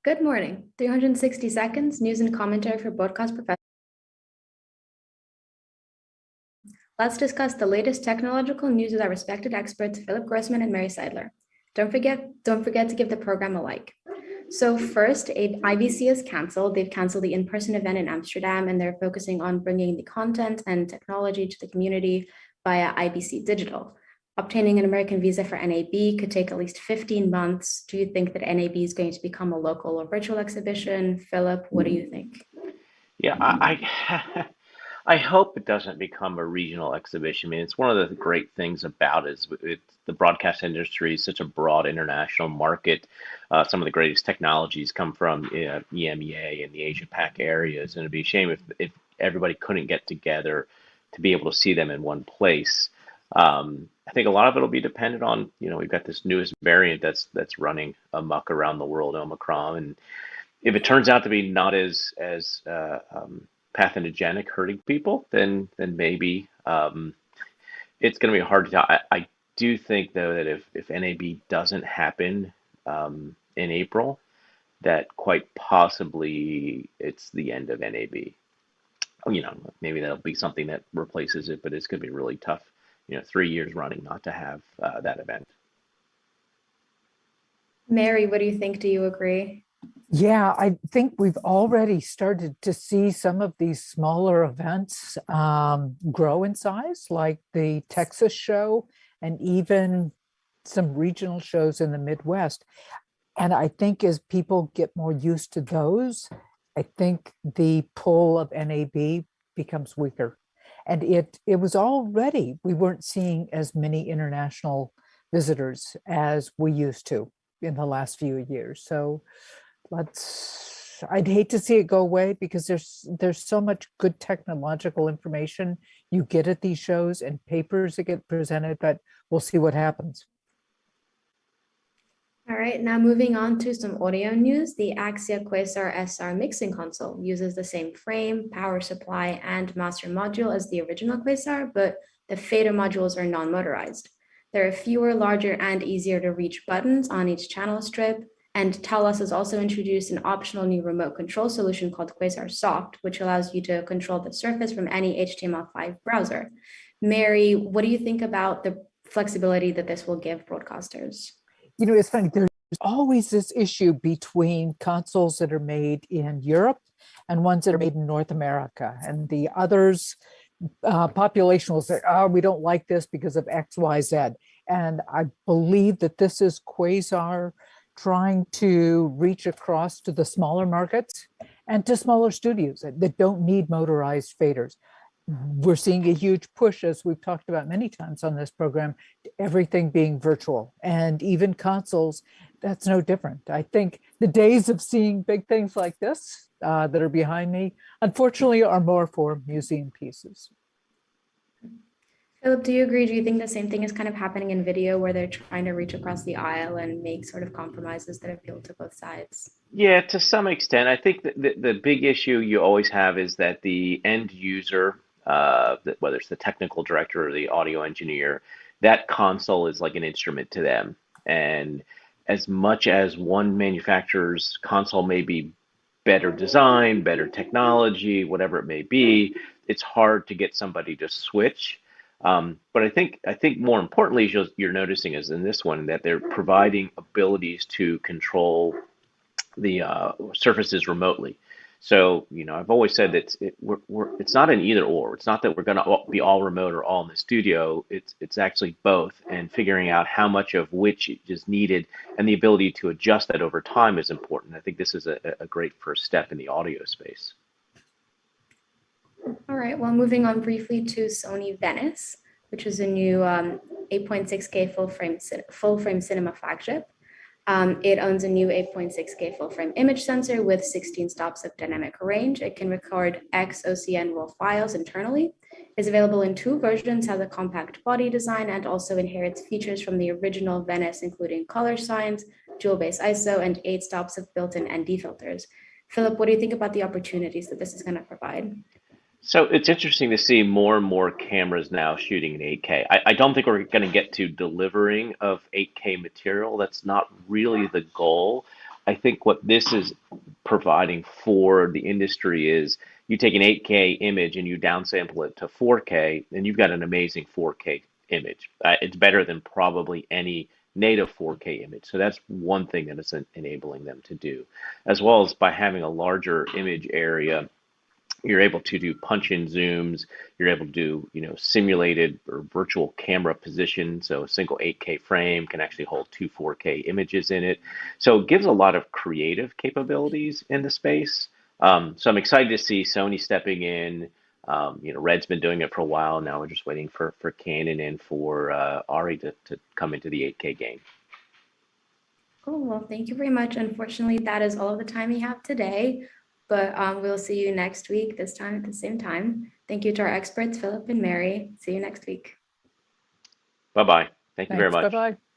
Good morning. 360 seconds, news and commentary for broadcast professionals. Let's discuss the latest technological news with our respected experts, Philip Grossman and Mary Seidler. Don't forget to give the program a like. So first, IBC is canceled. They've canceled the in-person event in Amsterdam, and they're focusing on bringing the content and technology to the community via IBC Digital. Obtaining an American visa for NAB could take at least 15 months. Do you think that NAB is going to become a local or virtual exhibition? Philip, what do you think? Yeah, I hope it doesn't become a regional exhibition. I mean, it's one of the great things about it is the broadcast industry is such a broad international market. Some of the greatest technologies come from EMEA and the Asia Pac areas, and it'd be a shame if everybody couldn't get together to be able to see them in one place. I think a lot of it will be dependent on, we've got this newest variant that's running amok around the world, Omicron, and if it turns out to be not as pathogenic, hurting people, then maybe it's going to be hard to tell. I do think though that if NAB doesn't happen in April, that quite possibly it's the end of NAB. Maybe that'll be something that replaces it, but it's going to be really tough. 3 years running not to have that event. Mary, what do you think? Do you agree? Yeah, I think we've already started to see some of these smaller events grow in size, like the Texas show and even some regional shows in the Midwest. And I think as people get more used to those, I think the pull of NAB becomes weaker. And it was already, we weren't seeing as many international visitors as we used to in the last few years. So I'd hate to see it go away because there's so much good technological information you get at these shows and papers that get presented, but we'll see what happens. All right, now moving on to some audio news. The Axia Quasar SR mixing console uses the same frame, power supply, and master module as the original Quasar, but the fader modules are non-motorized. There are fewer, larger, and easier to reach buttons on each channel strip. And Talos has also introduced an optional new remote control solution called Quasar Soft, which allows you to control the surface from any HTML5 browser. Mary, what do you think about the flexibility that this will give broadcasters? It's funny, there's always this issue between consoles that are made in Europe and ones that are made in North America. And the others, population will say, oh, we don't like this because of X, Y, Z. And I believe that this is Quasar trying to reach across to the smaller markets and to smaller studios that don't need motorized faders. We're seeing a huge push, as we've talked about many times on this program, to everything being virtual, and even consoles, that's no different. I think the days of seeing big things like this that are behind me, unfortunately, are more for museum pieces. Philip, do you agree? Do you think the same thing is kind of happening in video where they're trying to reach across the aisle and make sort of compromises that appeal to both sides? Yeah, to some extent. I think that the big issue you always have is that the end user, whether it's the technical director or the audio engineer, that console is like an instrument to them. And as much as one manufacturer's console may be better design, better technology, whatever it may be, it's hard to get somebody to switch. But I think more importantly, you're noticing is in this one that they're providing abilities to control the surfaces remotely. So, I've always said that it's not an either or. It's not that we're going to be all remote or all in the studio. It's actually both, and figuring out how much of which is needed and the ability to adjust that over time is important. I think this is a great first step in the audio space. All right, well, moving on briefly to Sony Venice, which is a new 8.6K full-frame cinema flagship. It owns a new 8.6K full-frame image sensor with 16 stops of dynamic range. It can record XOCN RAW files internally. It's available in two versions, has a compact body design, and also inherits features from the original Venice, including color science, dual base ISO, and 8 stops of built-in ND filters. Philip, what do you think about the opportunities that this is going to provide? So it's interesting to see more and more cameras now shooting in 8K. I don't think we're going to get to delivering of 8K material. That's not really the goal. I think what this is providing for the industry is you take an 8K image and you downsample it to 4K, and you've got an amazing 4K image. It's better than probably any native 4K image. So that's one thing that it's enabling them to do, as well as by having a larger image area. You're able to do punch-in zooms. You're able to do, simulated or virtual camera position. So a single 8K frame can actually hold two 4K images in it. So it gives a lot of creative capabilities in the space. So I'm excited to see Sony stepping in. Red's been doing it for a while. Now we're just waiting for Canon and for Ari to come into the 8K game. Cool. Well, thank you very much. Unfortunately, that is all of the time we have today, but we'll see you next week, this time at the same time. Thank you to our experts, Philip and Mary. See you next week. Bye-bye. Thank you very Thanks. much. Bye-bye.